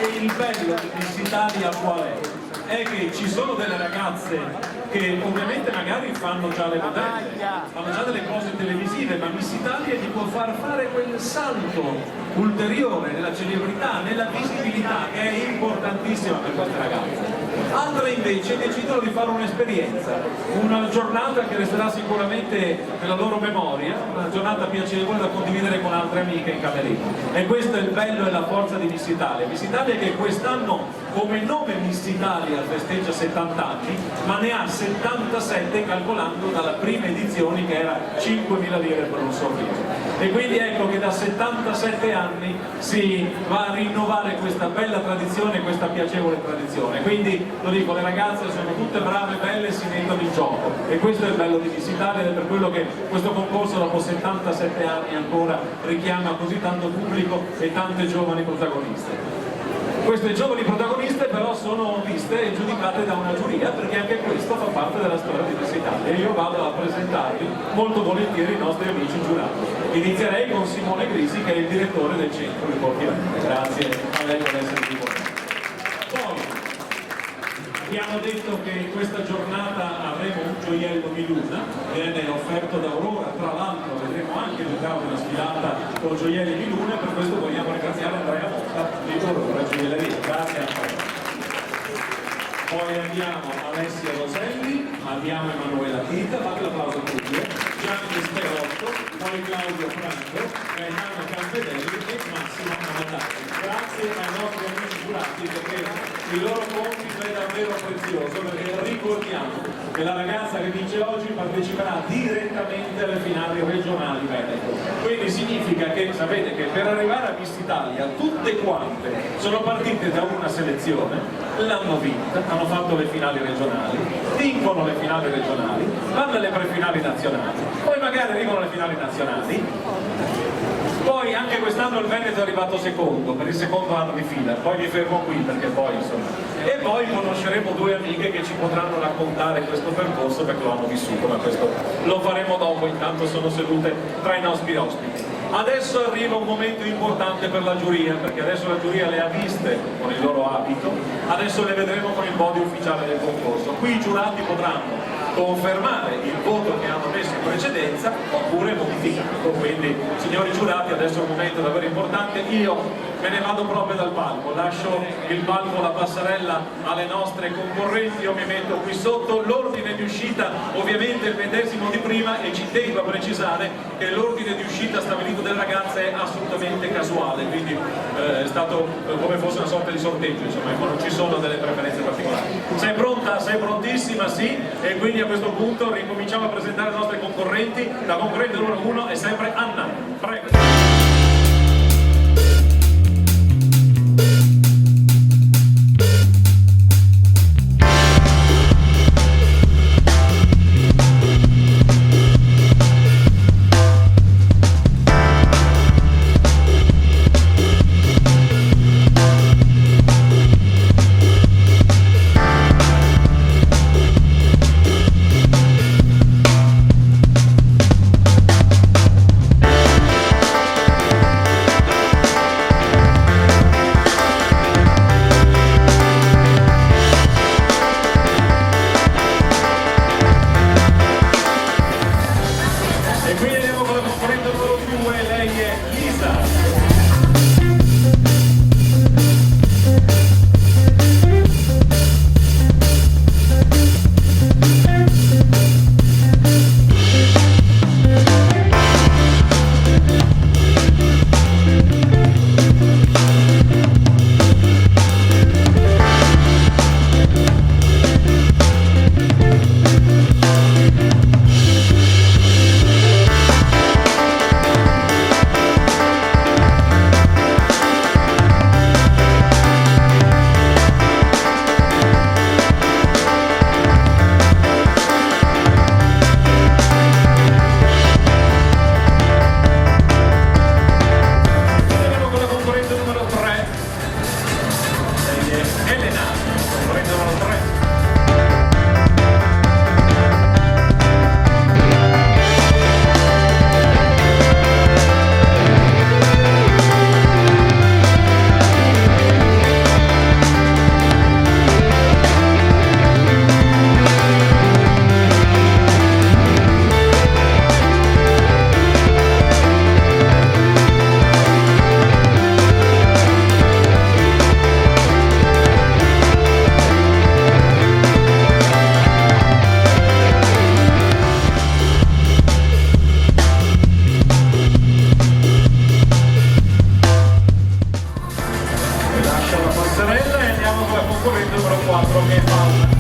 E il bello di Miss Italia qual è? È che ci sono delle ragazze che ovviamente magari fanno già le modelle, fanno già delle cose televisive, ma Miss Italia gli può far fare quel salto ulteriore nella celebrità, nella visibilità, che è importantissima per queste ragazze. Altre invece decidono di fare un'esperienza, una giornata che resterà sicuramente nella loro memoria, una giornata piacevole da condividere con altre amiche in camerino. E questo è il bello e la forza di Miss Italia. Miss Italia che quest'anno come nome Miss Italia festeggia 70 anni, ma ne ha 77 calcolando dalla prima edizione che era 5.000 lire per un sorriso. E quindi ecco che da 77 anni si va a rinnovare questa bella tradizione, questa piacevole tradizione. Quindi lo dico, le ragazze sono tutte brave, belle e si mettono in gioco. E questo è il bello di Miss Italia ed è per quello che questo concorso dopo 77 anni ancora richiama così tanto pubblico e tante giovani protagoniste. Queste giovani protagoniste però sono viste e giudicate da una giuria, perché anche questo fa parte della storia di Miss Italia e io vado a presentarvi molto volentieri i nostri amici giurati. Inizierei con Simone Grisi, che è il direttore del centro di Portimento. Grazie a lei per essere qui con noi. Poi abbiamo detto che in questa giornata avremo un gioiello di luna, viene offerto da Aurora, tra l'altro vedremo anche nel caso una sfilata con gioielli di luna, e per questo vogliamo ringraziare Andrea Motta di Aurora Gioielleria. Grazie a te. Poi abbiamo Alessia Roselli, abbiamo Emanuela Tita, fate l'applauso a tutti, Gianni Sperotto, poi Claudio Franco, Gaetano Campedelli e Massimo Amadani. Grazie ai nostri amici giurati, perché il loro compito è davvero prezioso, perché ricordiamo che la ragazza che vince oggi parteciperà direttamente alle finali regionali Veneto. Quindi significa che sapete che per arrivare a Miss Italia tutte quante sono partite da una selezione, l'hanno vinta, hanno fatto le finali regionali, vincono le finali regionali, vanno alle prefinali nazionali, poi magari arrivano alle finali nazionali. Poi anche quest'anno il Veneto è arrivato secondo, per il secondo anno di fila, poi mi fermo qui perché poi insomma... E poi conosceremo due amiche che ci potranno raccontare questo percorso perché lo hanno vissuto, ma questo lo faremo dopo, intanto sono sedute tra i nostri ospiti. Adesso arriva un momento importante per la giuria, perché adesso la giuria le ha viste con il loro abito, adesso le vedremo con il body ufficiale del concorso. Qui i giurati potranno confermare il voto che hanno messo in precedenza oppure modificarlo. Quindi signori giurati, adesso è un momento davvero importante. Io me ne vado proprio dal palco, lascio il palco, la passerella alle nostre concorrenti, io mi metto qui sotto. L'ordine di uscita ovviamente è il medesimo di prima e ci tengo a precisare che l'ordine di uscita stabilito delle ragazze è assolutamente casuale, quindi è stato come fosse una sorta di sorteggio, insomma, non ci sono delle preferenze particolari. Sei pronta? Sei prontissima? Sì? E quindi a questo punto ricominciamo a presentare le nostre concorrenti. La concorrente numero 1 è sempre Anna, prego. Lascia la passerella e andiamo con la concorrente numero 4 che è Paola.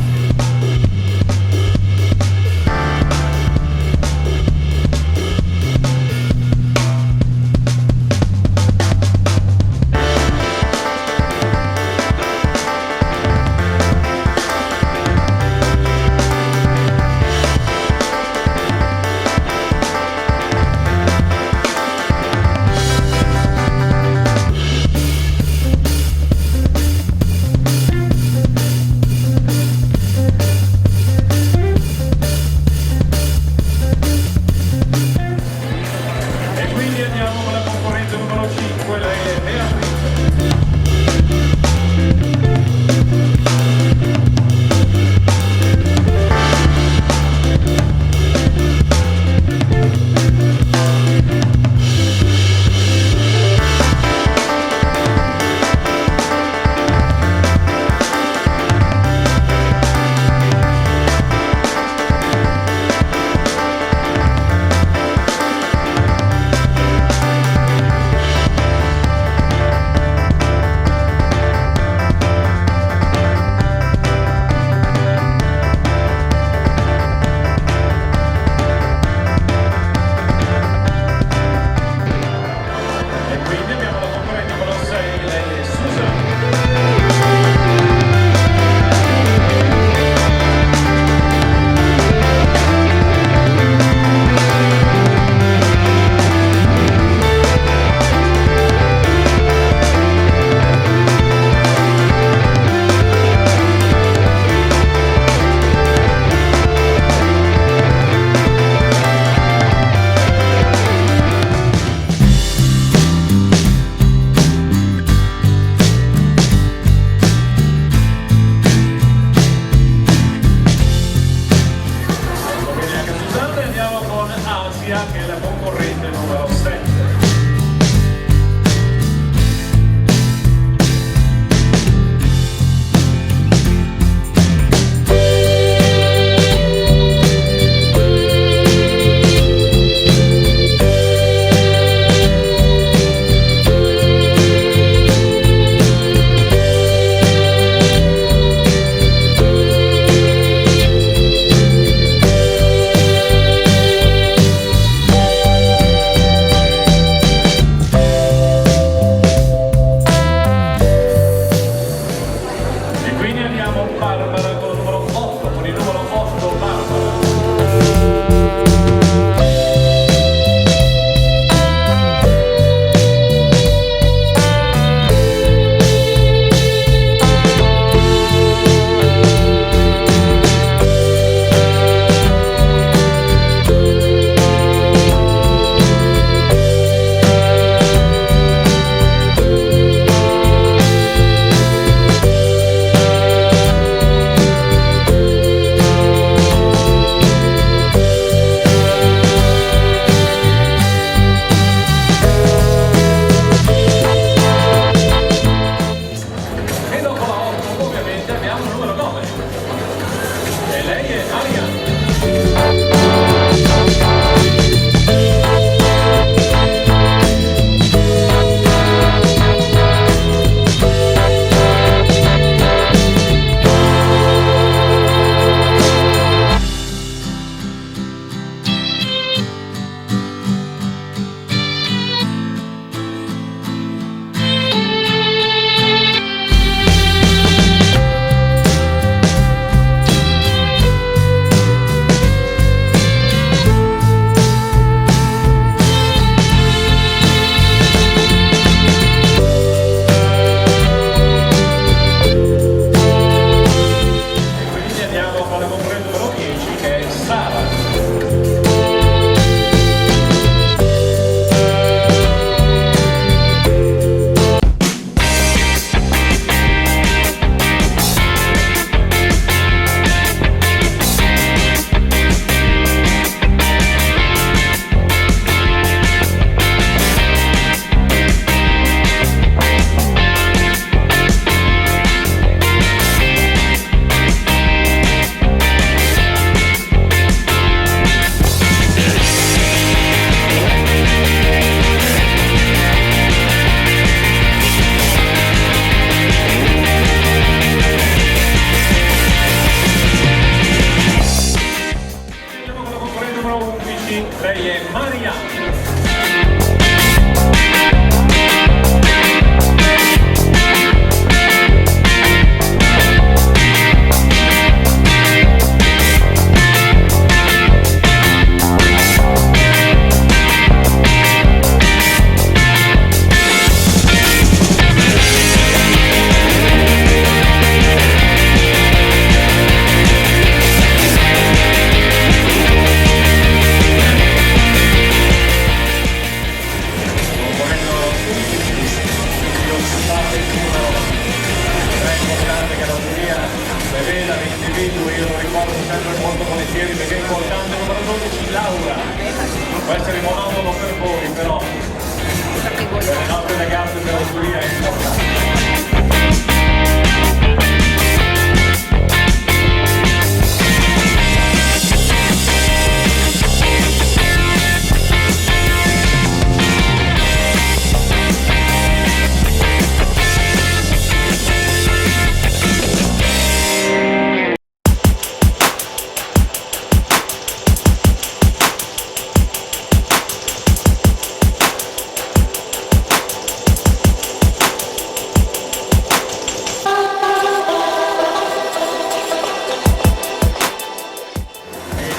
volentieri perché è importante. Numero 12, Laura. Può essere monotono per voi, però per le nostre ragazze della giuria è importante.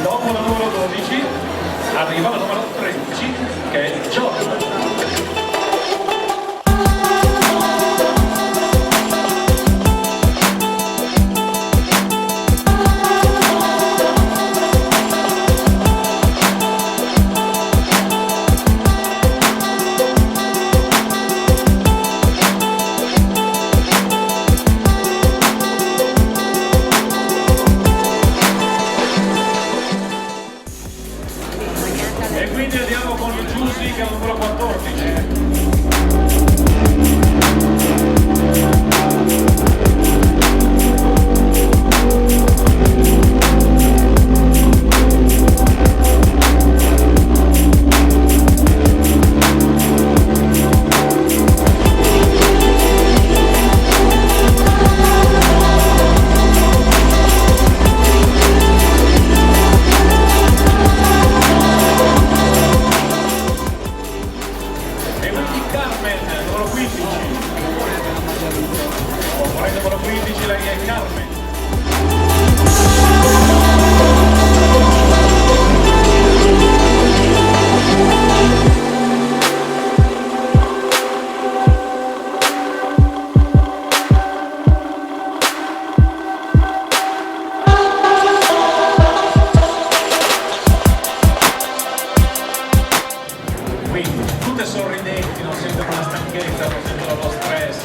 Dopo la numero 12 arriva la numero 13 che è Giorgio. E quindi andiamo con il Giussi che è il numero 14. Carmen, numero 15. Componente numero 15, lei è Carmen. Quindi tutte sorridenti, non sentono la stanchezza, non sentono lo stress,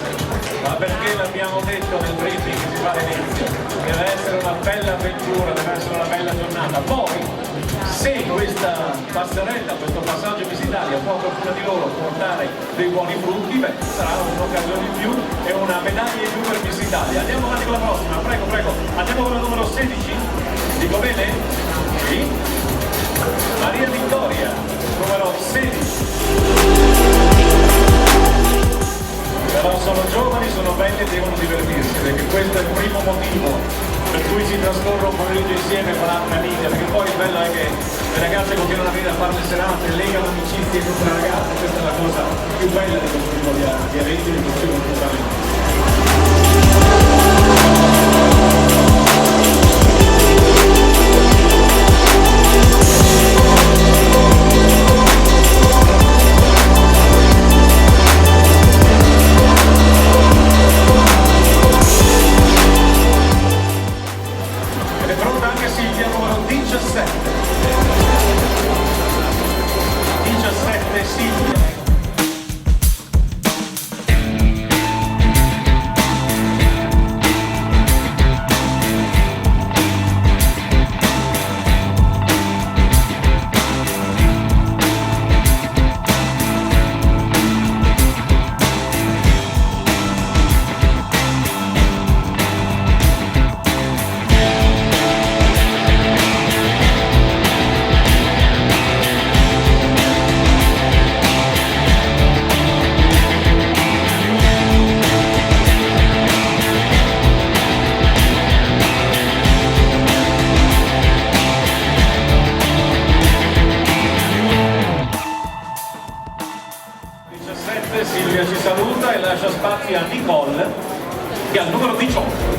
ma perché l'abbiamo detto nel briefing che si fa all'inizio, deve essere una bella avventura, deve essere una bella giornata. Poi, se questa passerella, questo passaggio Miss Italia può qualcuno di loro portare dei buoni frutti, beh, sarà un'occasione in più e una medaglia in più per Miss Italia. Andiamo avanti con la prossima, prego, prego. Andiamo con la numero 16, dico bene? Sì? Maria Vittoria, numero 16. Però sono giovani, sono belli e devono divertirsi, perché questo è il primo motivo per cui si trascorre un pomeriggio insieme e farà una linea, perché poi il bello è che le ragazze continuano a venire a fare le serate, legano amicizie con le ragazze, questa è la cosa più bella di questo tipo di eventi di questo appuntamento. Ed è pronta anche Silvia, numero 17. 17 Silvia. Silvia ci saluta e lascia spazio a Nicole che è al numero 18.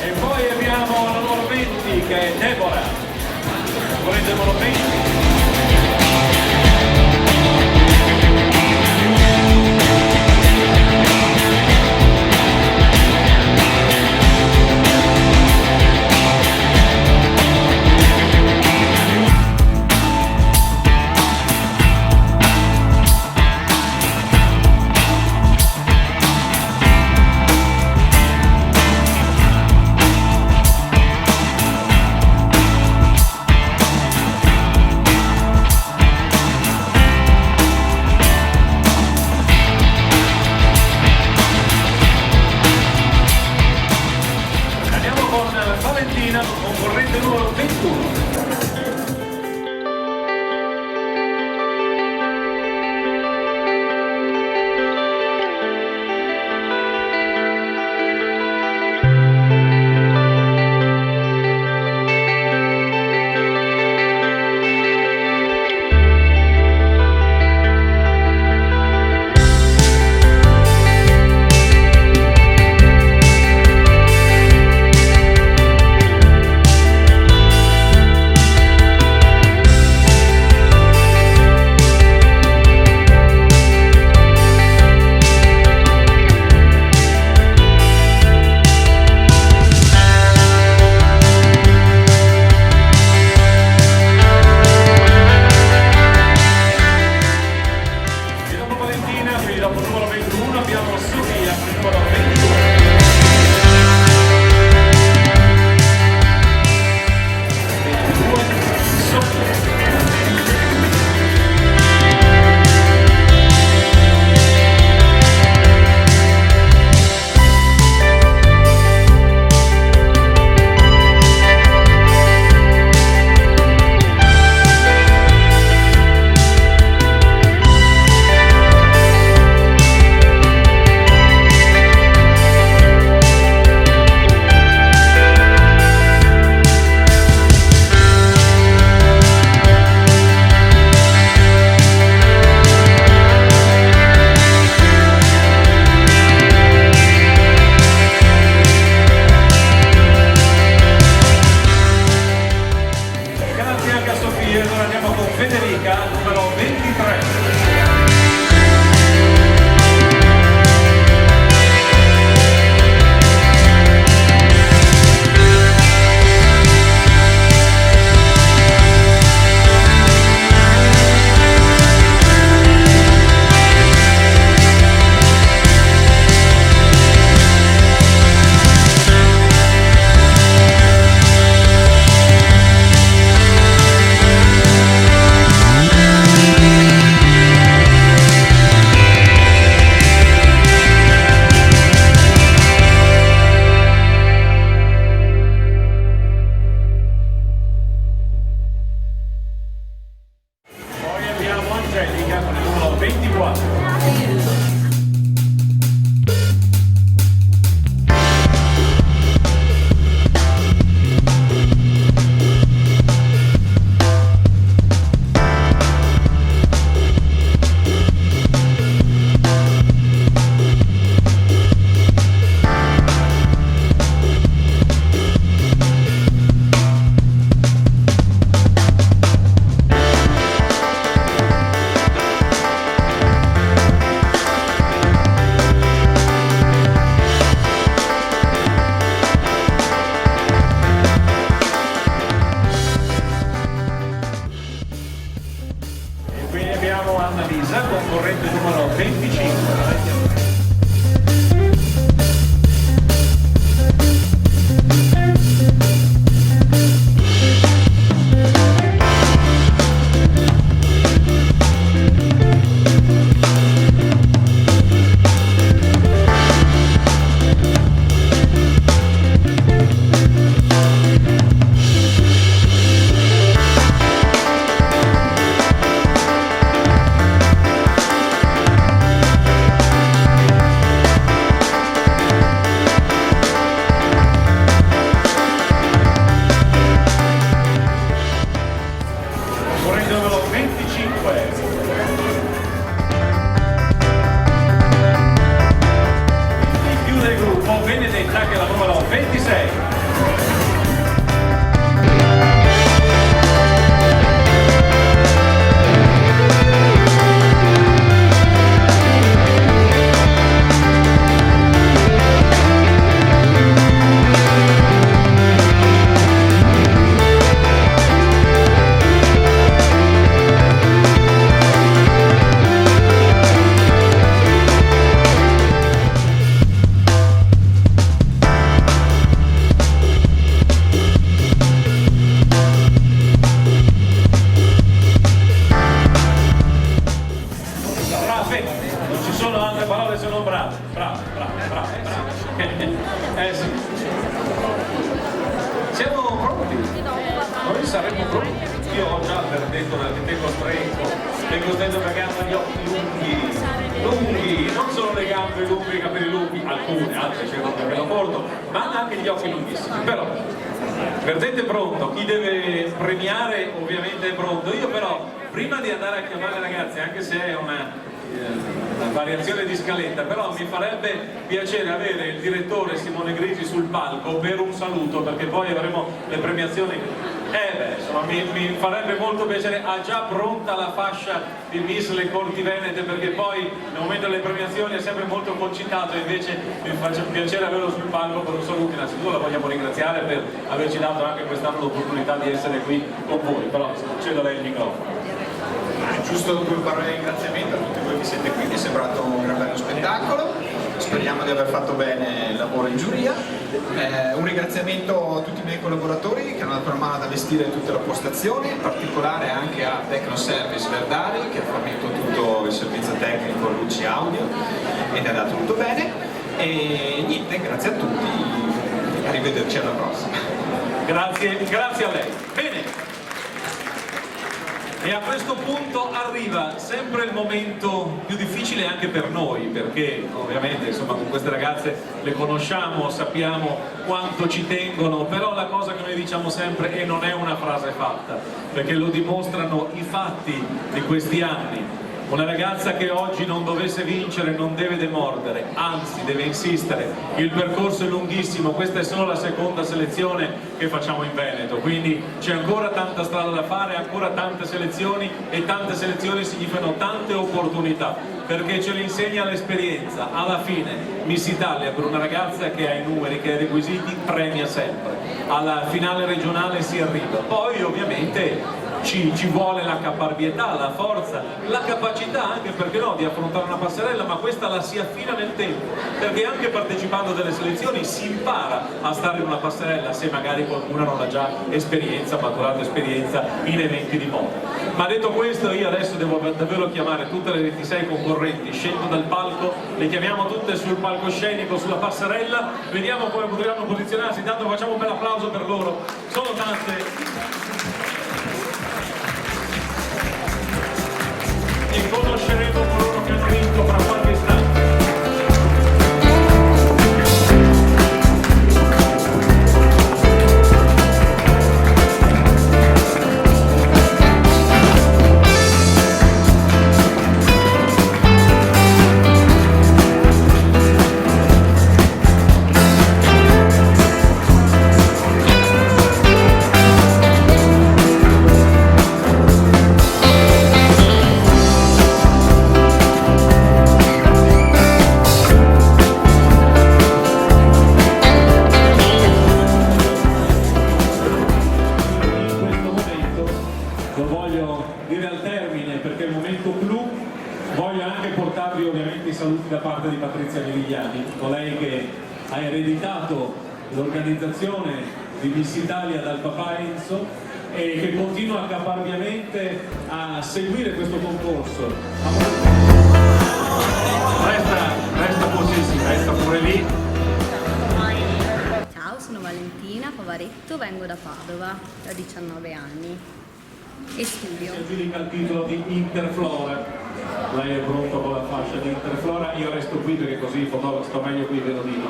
E poi abbiamo la numero 20 che è Deborah. Volete il numero 20? Valentina, concorrente numero 21. detto perché tengo costretto il ragazzo agli occhi lunghi, non solo le gambe lunghe, i capelli lunghi, alcune, altre c'erano il capello corto, ma anche gli occhi lunghissimi. Però, perdente pronto, chi deve premiare ovviamente è pronto. Io però, prima di andare a chiamare ragazzi, anche se è una variazione di scaletta, però mi farebbe piacere avere il direttore Simone Grisi sul palco per un saluto, perché poi avremo le premiazioni. Insomma, mi farebbe molto piacere. Ha già pronta la fascia di Miss Le Corti Venete, perché poi nel momento delle premiazioni è sempre molto concitato, invece mi faccia piacere averlo sul palco per un saluto. Innanzitutto la vogliamo ringraziare per averci dato anche quest'anno l'opportunità di essere qui con voi, però cedo a lei il microfono. Giusto due parole di ringraziamento a tutti voi che siete qui, mi è sembrato un gran bello spettacolo, speriamo di aver fatto bene il lavoro in giuria. Un ringraziamento a tutti i miei collaboratori che hanno dato una mano ad allestire tutta la postazione, in particolare anche a Tecno Service Verdari che ha fornito tutto il servizio tecnico, luci, audio ed ha dato tutto bene. E niente, grazie a tutti, arrivederci alla prossima. Grazie a lei. Bene. E a questo punto arriva sempre il momento più difficile anche per noi, perché ovviamente insomma con queste ragazze le conosciamo, sappiamo quanto ci tengono, però la cosa che noi diciamo sempre, e non è una frase fatta, perché lo dimostrano i fatti di questi anni. Una ragazza che oggi non dovesse vincere non deve demordere, anzi deve insistere. Il percorso è lunghissimo, questa è solo la seconda selezione che facciamo in Veneto, quindi c'è ancora tanta strada da fare, ancora tante selezioni, e tante selezioni significano tante opportunità, perché ce le insegna l'esperienza. Alla fine Miss Italia, per una ragazza che ha i numeri, che ha i requisiti, premia sempre. Alla finale regionale si arriva, poi ovviamente ci vuole la caparbietà, la forza, la capacità anche, perché no, di affrontare una passerella, ma questa la si affina nel tempo, perché anche partecipando delle selezioni si impara a stare in una passerella, se magari qualcuno non ha già esperienza, maturato esperienza in eventi di moda. Ma detto questo, io adesso devo davvero chiamare tutte le 26 concorrenti, scendo dal palco, le chiamiamo tutte sul palcoscenico, sulla passerella, vediamo come potranno posizionarsi. Intanto facciamo un bel applauso per loro, sono tante. E conosceremo coloro che hanno vinto fra qualche istante. Da parte di Patrizia Merigliani, colei che ha ereditato l'organizzazione di Miss Italia dal papà Enzo e che continua caparbiamente a seguire questo concorso. Resta così, resta pure lì. Ciao, sono Valentina Favaretto, vengo da Padova, da 19 anni e studio. Si aggiudica il titolo di Interflora. Lei è pronto con la fascia di Interflora, io resto qui perché così il fotografo sta meglio qui, ve lo dico.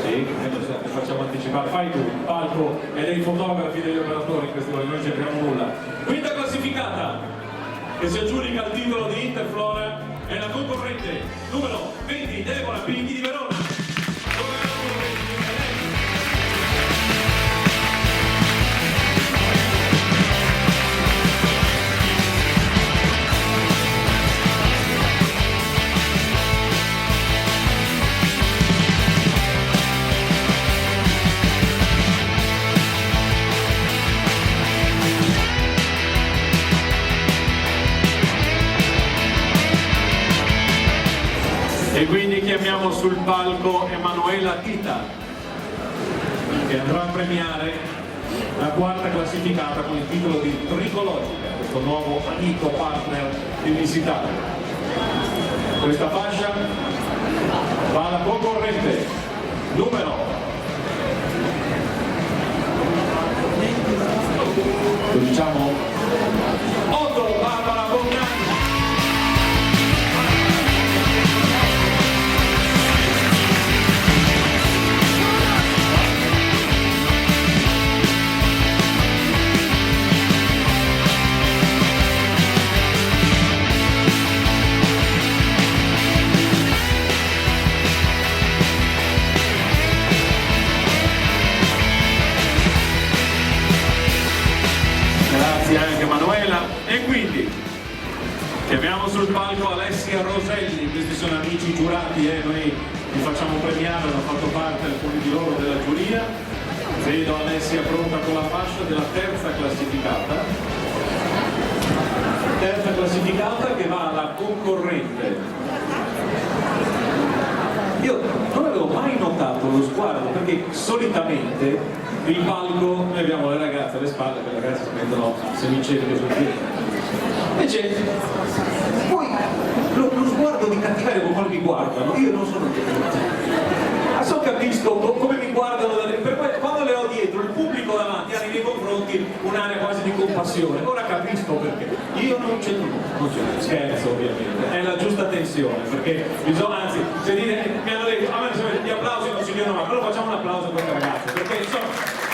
Sì, ti facciamo anticipare, fai tu, il palco e dei fotografi, degli operatori in questi giorni, non c'entriamo nulla. Quinta classificata che si aggiudica il titolo di Interflora è la concorrente numero 20, Deborah Pigni di Verona. E quindi chiamiamo sul palco Emanuela Tita, che andrà a premiare la quarta classificata con il titolo di Tricologica, questo nuovo amico partner di Miss Italia. Questa fascia va alla concorrente numero 8. Chiamiamo sul palco Alessia Roselli, questi sono amici giurati, noi li facciamo premiare, hanno fatto parte alcuni di loro della giuria. Vedo Alessia pronta con la fascia della terza classificata. Terza classificata che va alla concorrente. Io non avevo mai notato lo sguardo, perché solitamente il palco, noi abbiamo le ragazze alle spalle, le ragazze si mettono semicieche sul piede. Invece poi lo sguardo di cattiveria con quale mi guardano, io non sono so capisco come mi guardano, quando le ho dietro il pubblico davanti ha nei miei confronti un'area quasi di compassione, ora capisco perché. Io non c'è scherzo, ovviamente, è la giusta tensione, perché bisogna, anzi, se dire, mi hanno detto, a me gli applausi non si dicono mai, allora facciamo un applauso a queste ragazze, perché insomma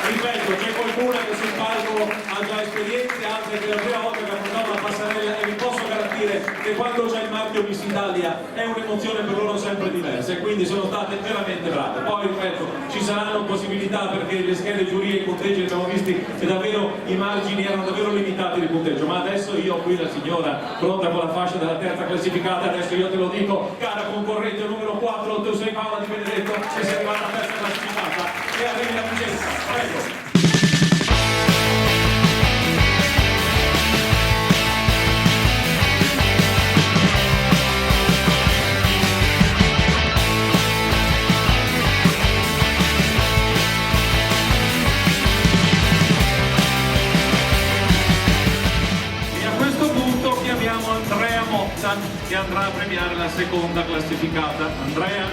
ripeto, c'è qualcuna che sul palco ha già esperienze, altre che la prima volta che affrontano la passarella, e vi posso garantire che quando c'è il marchio Miss Italia è un'emozione per loro sempre diversa, e quindi sono state veramente brave. Poi ripeto, ci saranno possibilità, perché le schede giuria e i punteggi li abbiamo visti e davvero i margini erano davvero limitati di punteggio, ma adesso io ho qui la signora pronta con la fascia della terza classificata, adesso io te lo dico, cara concorrente numero 4, tu sei Paola Di Benedetto, che sei arrivata alla terza classificata e arrivi la Vicenza, prego. Andrea Motta, che andrà a premiare la seconda classificata. Andrea,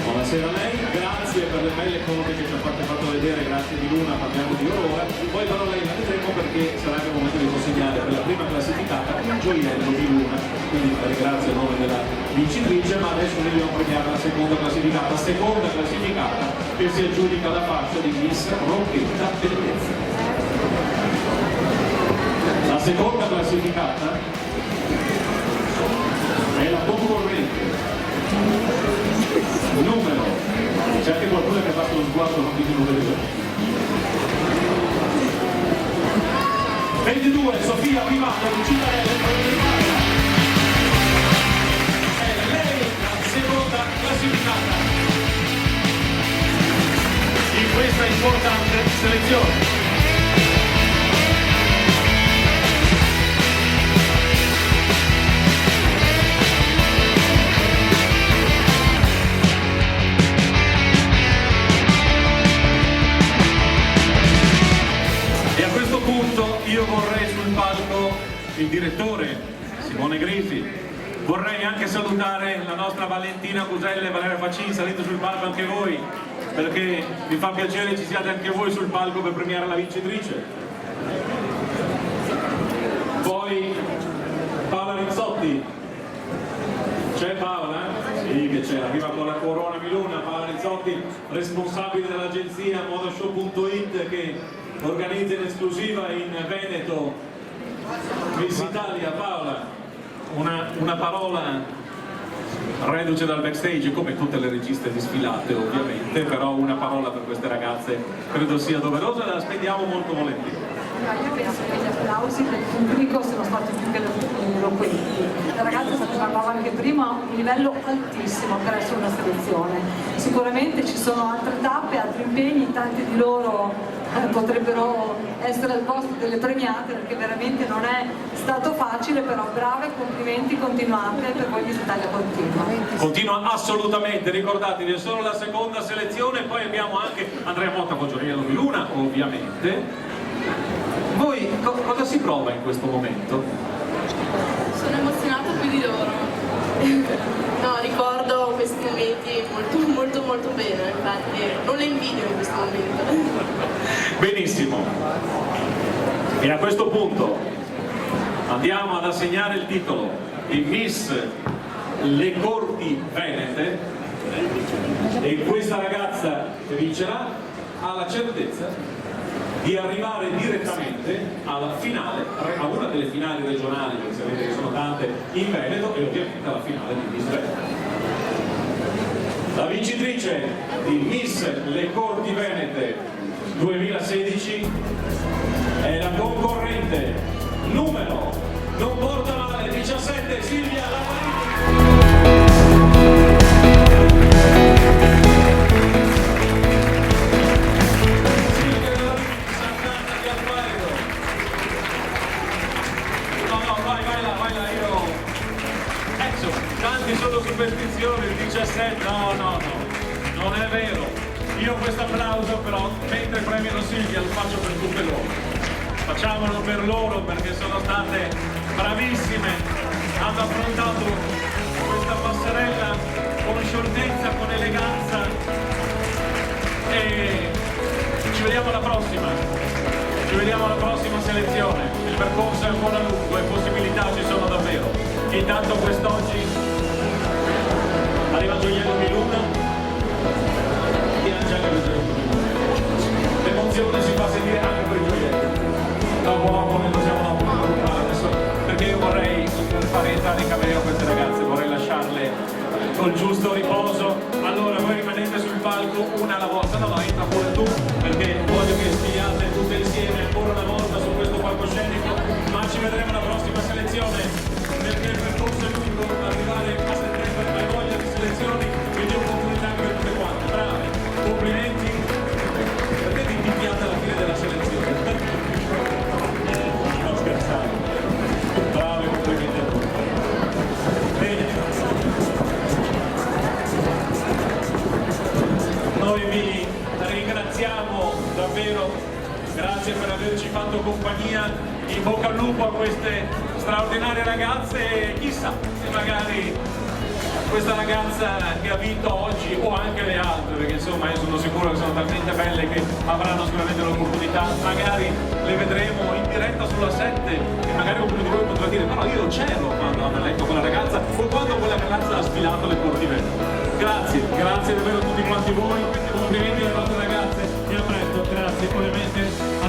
buonasera a lei, grazie per le belle cose che ci ha fatto vedere, grazie di Luna, parliamo di Aurora, poi però lei la vedremo perché sarà il momento di consegnare per la prima classificata un gioiello di Luna, quindi la ringrazio a nome della vincitrice, ma adesso noi dobbiamo premiare la seconda classificata che si aggiudica la fascia di Miss Rocchetta Bellezza. La seconda classificata è la concorrente numero, c'è anche qualcuno che ha fatto lo sguardo, non dico numero 22, Sofia Privato di Cittadella. È lei la seconda classificata in questa importante selezione. Io vorrei sul palco il direttore Simone Grifi, vorrei anche salutare la nostra Valentina Cusella e Valeria Facin, salite sul palco anche voi, perché mi fa piacere ci siate anche voi sul palco per premiare la vincitrice. Poi Paola Rizzotti, c'è Paola? Sì che c'è, arriva con la corona Miluna, Paola Rizzotti, responsabile dell'agenzia modashow.it che organizza in esclusiva in Veneto Miss Italia. Paola, una parola reduce dal backstage, come tutte le registe di sfilate ovviamente, però una parola per queste ragazze credo sia doverosa e la spendiamo molto volentieri. Io penso che gli applausi del pubblico siano stati più che eloquenti. La ragazza parlava anche prima, un livello altissimo per essere una selezione. Sicuramente ci sono altre tappe, altri impegni, tanti di loro potrebbero essere al posto delle premiate, perché veramente non è stato facile, però brave, complimenti, continuate, per voi Miss Italia continua. Continua assolutamente, ricordatevi, è solo la seconda selezione, poi abbiamo anche Andrea Motta con Gioiello di Luna, ovviamente. Voi cosa si prova in questo momento? Sono emozionata più di loro. No, ricordo questi momenti molto bene, infatti non le invidio in questo momento. Benissimo. E a questo punto andiamo ad assegnare il titolo di Miss Le Corti Venete, e questa ragazza che vincerà ha la certezza di arrivare direttamente alla finale, a una delle finali regionali, che sapete che sono tante in Veneto, e ovviamente alla finale di Miss Veneto. La vincitrice di Miss Le Corti Venete 2016 è la concorrente numero, non porta male, 17, Silvia Lavarini. Silvia Lavarini, Sant'Anna di Alfaro. No, vai là, io... Ecco, tanti sono superstizioni, il 17, no, non è vero. Io questo applauso però, mentre premiano Silvia, lo faccio per tutte loro. Facciamolo per loro perché sono state bravissime, hanno affrontato questa passerella con scioltezza, con eleganza e ci vediamo alla prossima. Ci vediamo alla prossima selezione. Il percorso è ancora lungo e possibilità ci sono davvero. Intanto quest'oggi arriva Gioiello di Luna. L'emozione si fa sentire anche per i gioielli. Dopo ne possiamo parlare adesso, perché io vorrei fare entrare in camera queste ragazze, vorrei lasciarle col giusto riposo. Allora voi rimanete sul palco una alla volta, no, entra pure tu, perché voglio che stiate tutte insieme ancora una volta su questo palcoscenico, ma ci vedremo alla prossima selezione, perché il percorso è lungo, arrivare a settembre hai voglia di selezioni, quindi opportunità anche per tutte quante, brave, complimenti. Perché vi pippiate alla fine della selezione? Non scherzare. Bravi, complimenti a tutti. Bene. Noi vi ringraziamo davvero, grazie per averci fatto compagnia, in bocca al lupo a queste straordinarie ragazze e chissà se magari questa ragazza che ha vinto oggi o anche le altre, perché insomma io sono sicuro che sono talmente belle che avranno sicuramente l'opportunità, magari le vedremo in diretta sulla 7 e magari qualcuno di voi potrà dire però io c'ero quando hanno letto quella ragazza o quando quella ragazza ha sfilato le cortine. Grazie davvero a tutti quanti voi, complimenti alle nostre ragazze e a presto, grazie ovviamente a